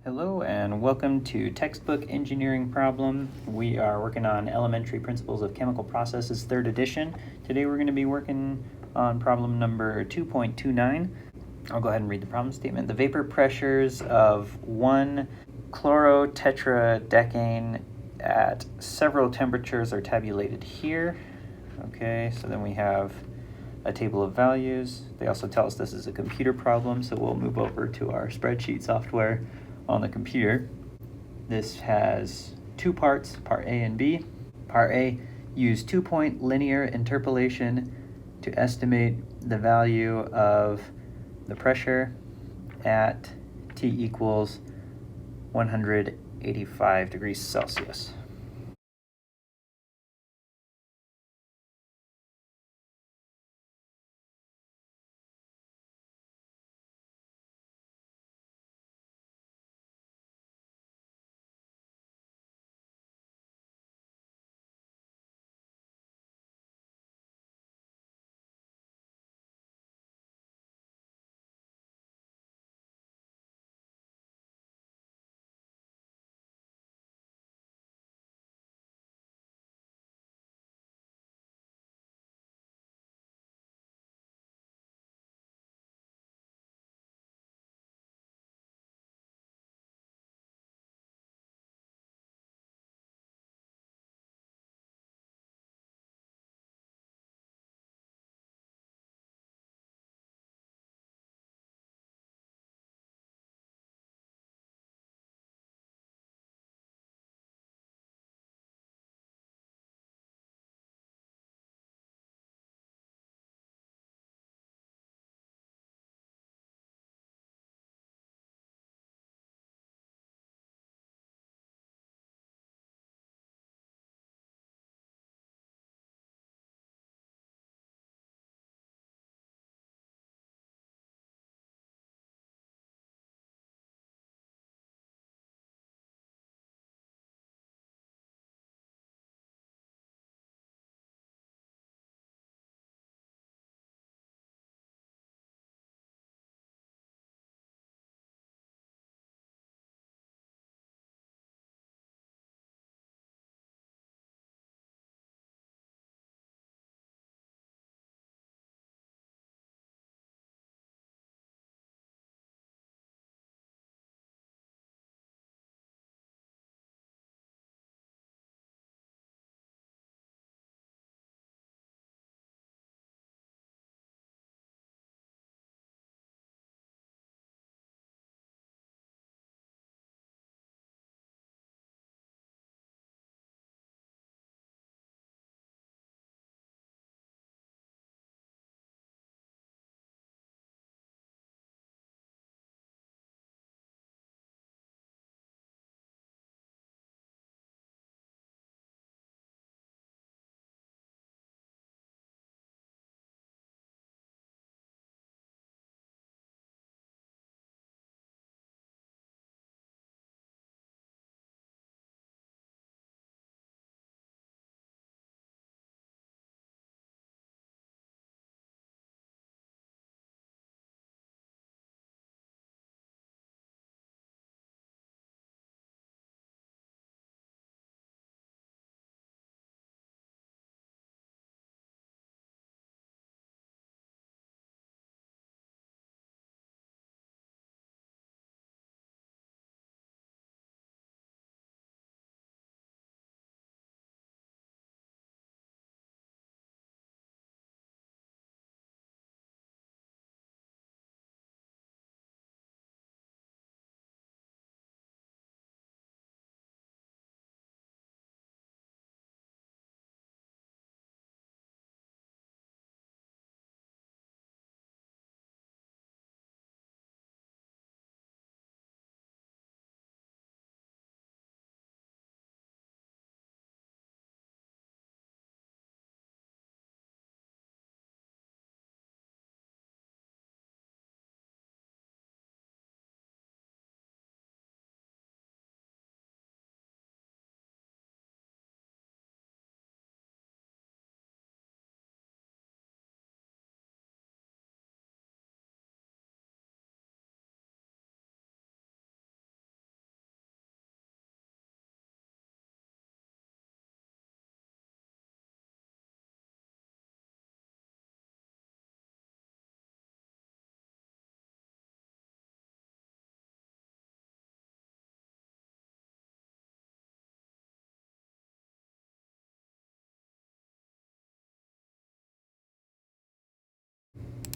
Hello and welcome to Textbook Engineering Problem. We are working on Elementary Principles of Chemical Processes, 3rd edition. Today we're going to be working on problem number 2.29. I'll go ahead and read the problem statement. The vapor pressures of 1-chlorotetradecane at several temperatures are tabulated here. Okay, so then we have a table of values. They also tell us this is a computer problem, so we'll move over to our spreadsheet software on the computer. This has two parts, part A and B. Part A, use 2-point linear interpolation to estimate the value of the pressure at T equals 185 degrees Celsius.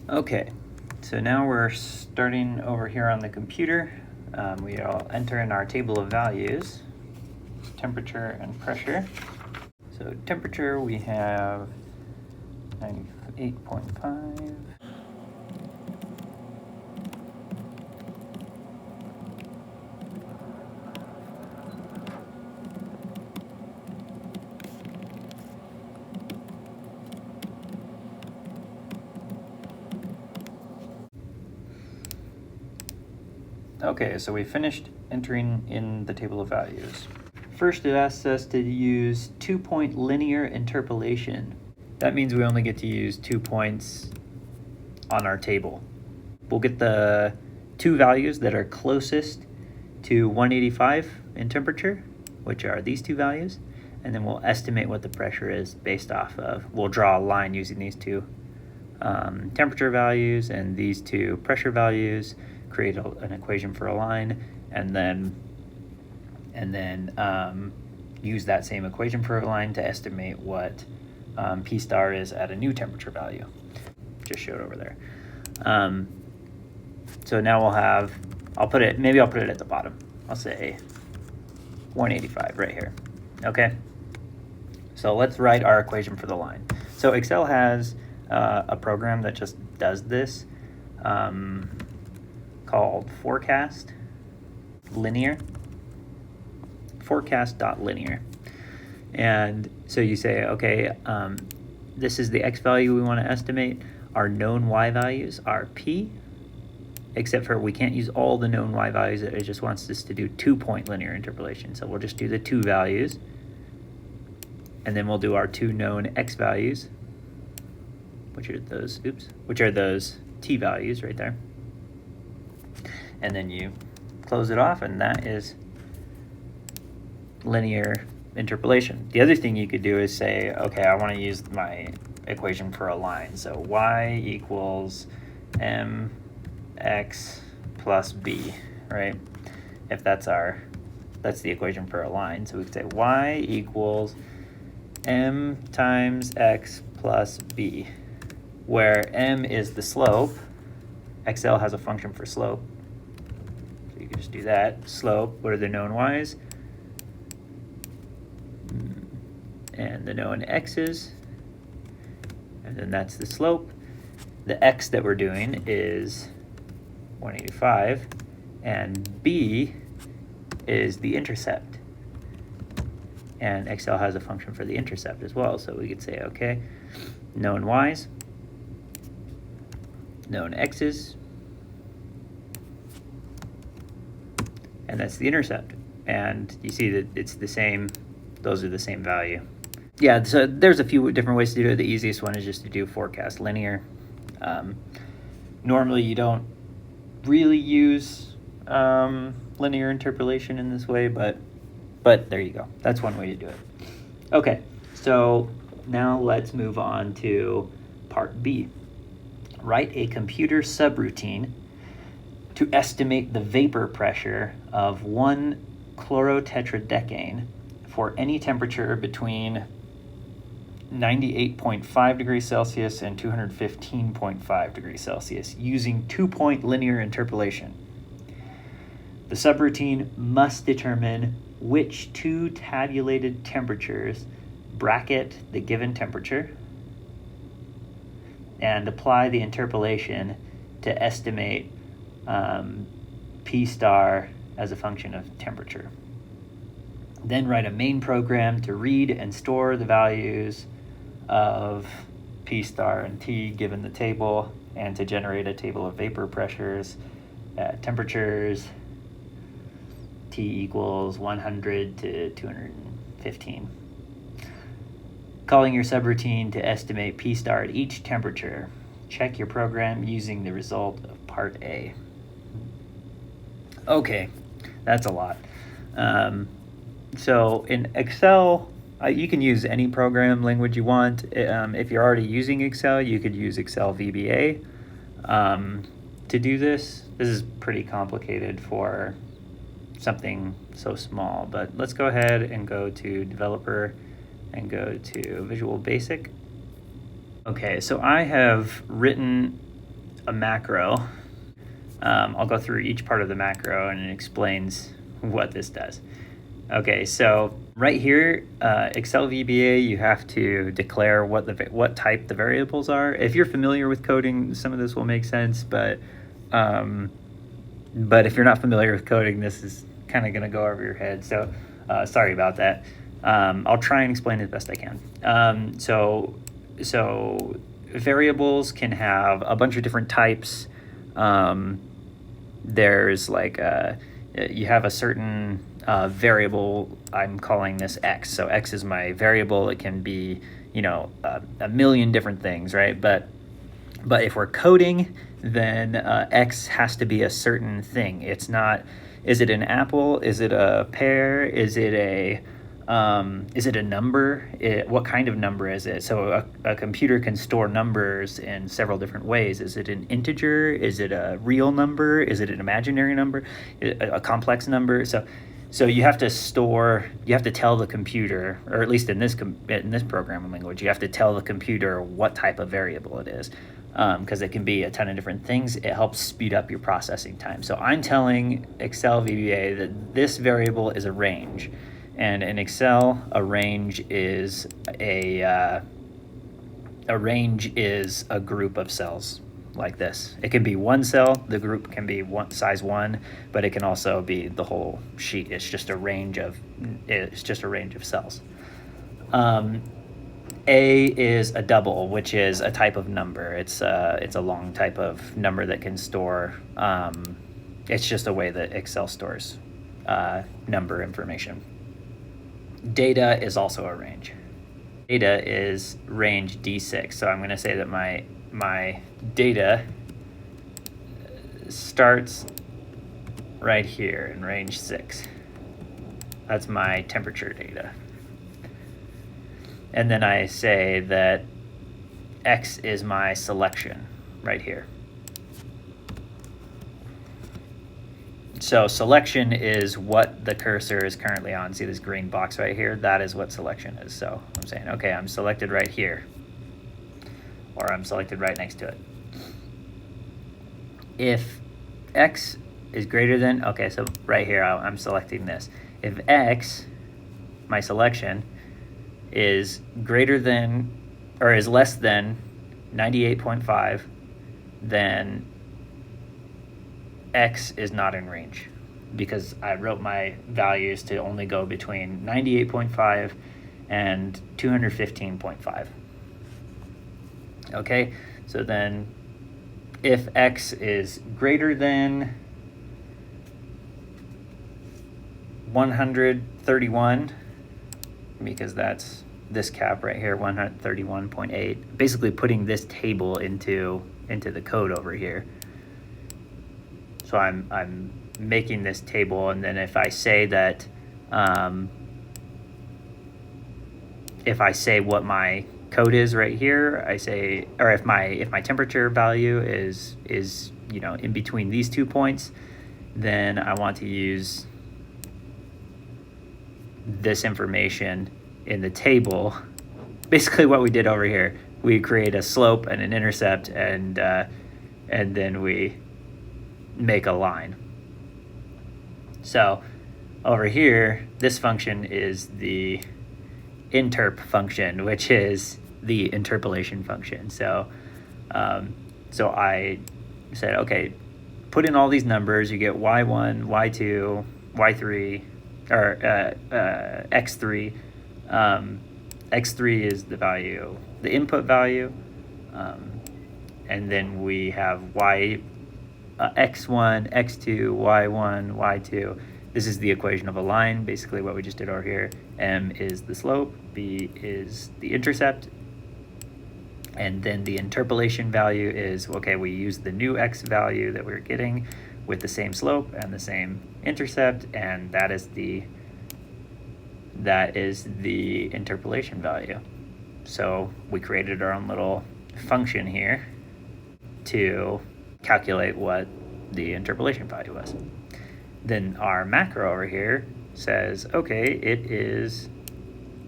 Okay, so now we're starting over here on the computer. We'll enter in our table of values, temperature and pressure. So temperature, we have 98.5. Okay, so we finished entering in the table of values. First, it asks us to use 2-point linear interpolation. That means we only get to use 2 points on our table. We'll get the two values that are closest to 185 in temperature, which are these two values, and then we'll estimate what the pressure is based off of. We'll draw a line using these two temperature values and these two pressure values, create an equation for a line, and then use that same equation for a line to estimate what P star is at a new temperature value. Just showed over there. So now we'll have, maybe I'll put it at the bottom. I'll say 185 right here. Okay. So let's write our equation for the line. So Excel has a program that just does this called forecast.linear. And so you say, okay, this is the X value we want to estimate. Our known Y values are P, except for we can't use all the known Y values. It just wants us to do 2-point linear interpolation. So we'll just do the two values, and then we'll do our two known X values, which are those T values right there. And then you close it off, and that is linear interpolation. The other thing you could do is say, okay, I want to use my equation for a line. So y equals mx plus b, right? If that's the equation for a line. So we could say y equals m times x plus b, where m is the slope. Excel has a function for slope. So you can just do that. Slope, what are the known y's? And the known x's. And then that's the slope. The x that we're doing is 185, and b is the intercept. And Excel has a function for the intercept as well. So we could say, okay, known y's, known x's, and that's the intercept. And you see that it's the same, those are the same value. Yeah, so there's a few different ways to do it. The easiest one is just to do forecast linear. Normally you don't really use linear interpolation in this way, but there you go. That's one way to do it. Okay, so now let's move on to part B. Write a computer subroutine to estimate the vapor pressure of 1 chlorotetradecane for any temperature between 98.5 degrees Celsius and 215.5 degrees Celsius using 2-point linear interpolation. The subroutine must determine which two tabulated temperatures bracket the given temperature and apply the interpolation to estimate P star as a function of temperature. Then write a main program to read and store the values of P star and T given the table, and to generate a table of vapor pressures at temperatures T equals 100 to 215. Calling your subroutine to estimate P star at each temperature. Check your program using the result of part A. Okay, that's a lot. So in Excel, you can use any program language you want. If you're already using Excel, you could use Excel VBA to do this. This is pretty complicated for something so small, but let's go ahead and go to Developer and go to Visual Basic. Okay, so I have written a macro. I'll go through each part of the macro and it explains what this does. Okay, so right here, Excel VBA, you have to declare what type the variables are. If you're familiar with coding, some of this will make sense, but if you're not familiar with coding, this is kind of going to go over your head. So sorry about that. I'll try and explain it the best I can. So variables can have a bunch of different types. There's like you have a certain variable. I'm calling this x. So x is my variable. It can be, you know, a million different things, right? But if we're coding, then x has to be a certain thing. It's not. Is it an apple? Is it a pear? Is it a number? What kind of number is it? So a computer can store numbers in several different ways. Is it an integer? Is it a real number? Is it an imaginary number? A complex number? So you have to tell the computer, or at least in this programming language, you have to tell the computer what type of variable it is, because it can be a ton of different things. It helps speed up your processing time. So I'm telling Excel VBA that this variable is a range. And in Excel, a range is a group of cells like this. It can be one cell. The group can be size 1, but it can also be the whole sheet. It's just a range of cells. A is a double, which is a type of number. It's a long type of number that can store. It's just a way that Excel stores number information. Data is also a range. Data is range D6. So I'm going to say that my data starts right here in range 6. That's my temperature data. And then I say that X is my selection right here. So selection is what the cursor is currently on. See this green box right here? That is what selection is. So I'm saying, okay, I'm selected right here, or I'm selected right next to it. If X is greater than, okay, so right here, I'm selecting this. If X, my selection, is greater than, or is less than 98.5, then X is not in range, because I wrote my values to only go between 98.5 and 215.5. Okay, so then if X is greater than 131, because that's this cap right here, 131.8, basically putting this table into the code over here. So I'm making this table, and then if I say that, if I say what my code is right here, I say, or if my temperature value is you know, in between these 2 points, then I want to use this information in the table. Basically what we did over here, we create a slope and an intercept, and then we make a line. So over here, this function is the interp function, which is the interpolation function. So so I said, okay, put in all these numbers. You get y1, y2, y3, or x3. X3 is the value, the input value, and then we have x1, x2, y1, y2. This is the equation of a line, basically what we just did over here. M is the slope, B is the intercept, and then the interpolation value is, okay, we use the new x value that we're getting with the same slope and the same intercept, and that is the interpolation value. So we created our own little function here to calculate what the interpolation value was. Then our macro over here says, okay,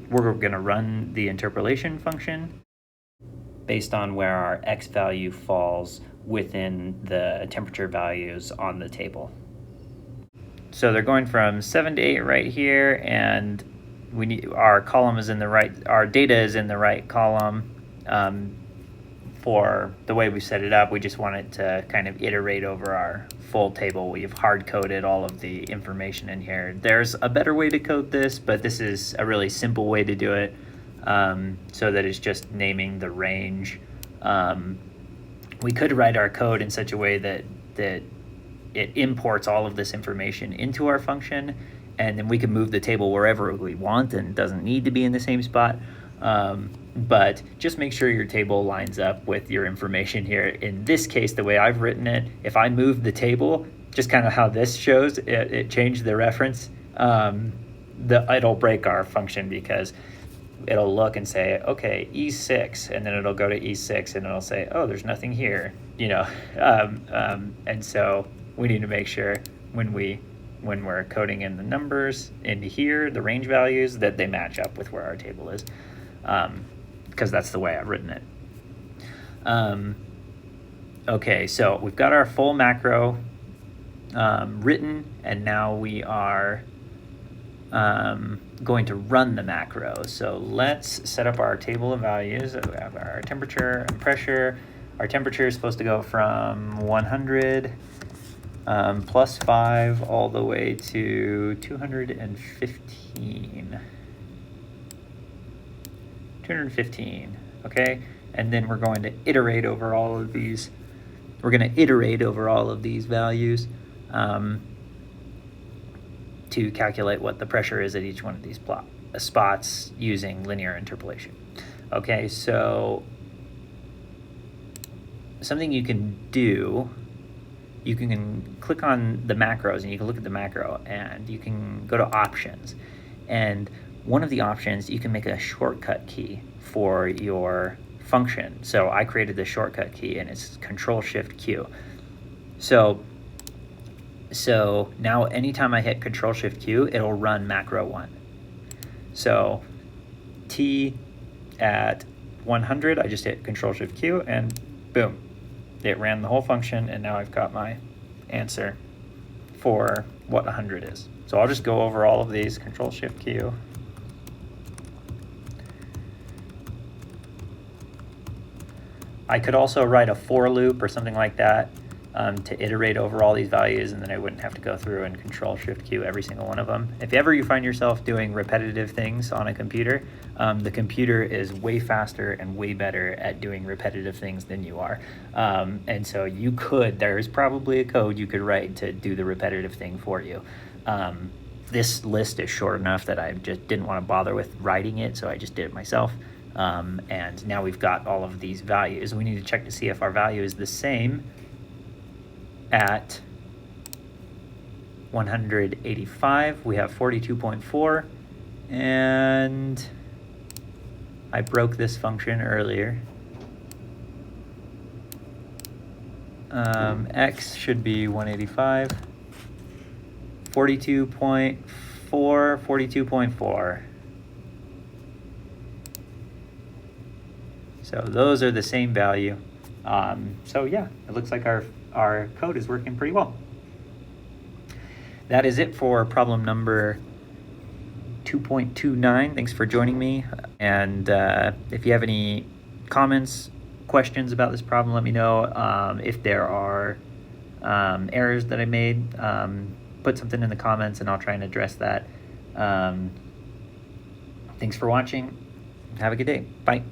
we're going to run the interpolation function, based on where our X value falls within the temperature values on the table. So they're going from 7 to 8 right here, and our column is in the right, our data is in the right column. For the way we set it up, we just want it to kind of iterate over our full table. We've hard-coded all of the information in here. There's a better way to code this, but this is a really simple way to do it, so that it's just naming the range. We could write our code in such a way that it imports all of this information into our function, and then we can move the table wherever we want and it doesn't need to be in the same spot. But just make sure your table lines up with your information here. In this case, the way I've written it, if I move the table, just kind of how this shows, it changed the reference, it'll break our function, because it'll look and say, okay, E6, and then it'll go to E6 and it'll say, oh, there's nothing here, you know. And so we need to make sure when we're coding in the numbers into here, the range values, that they match up with where our table is, because that's the way I've written it. Okay, so we've got our full macro written, and now we are going to run the macro. So let's set up our table of values. We have our temperature and pressure. Our temperature is supposed to go from 100 plus 5 all the way to 215. 215, okay? And then we're going to iterate over all of these. We're going to iterate over all of these values to calculate what the pressure is at each one of these spots using linear interpolation. Okay, so something you can do, you can click on the macros and you can look at the macro, and you can go to options, and one of the options, you can make a shortcut key for your function. So I created the shortcut key, and it's Control-Shift-Q. So now anytime I hit Control-Shift-Q, it'll run macro 1. So T at 100, I just hit Control-Shift-Q, and boom, it ran the whole function, and now I've got my answer for what 100 is. So I'll just go over all of these, Control-Shift-Q. I could also write a for loop or something like that to iterate over all these values, and then I wouldn't have to go through and Control-Shift-Q every single one of them. If ever you find yourself doing repetitive things on a computer, the computer is way faster and way better at doing repetitive things than you are. And so there's probably a code you could write to do the repetitive thing for you. This list is short enough that I just didn't want to bother with writing it, so I just did it myself. And now we've got all of these values. We need to check to see if our value is the same at 185. We have 42.4, and I broke this function earlier. X should be 185. 42.4, 42.4. So those are the same value. So yeah, it looks like our code is working pretty well. That is it for problem number 2.29. Thanks for joining me. And if you have any comments, questions about this problem, let me know. If there are errors that I made, put something in the comments and I'll try and address that. Thanks for watching. Have a good day. Bye.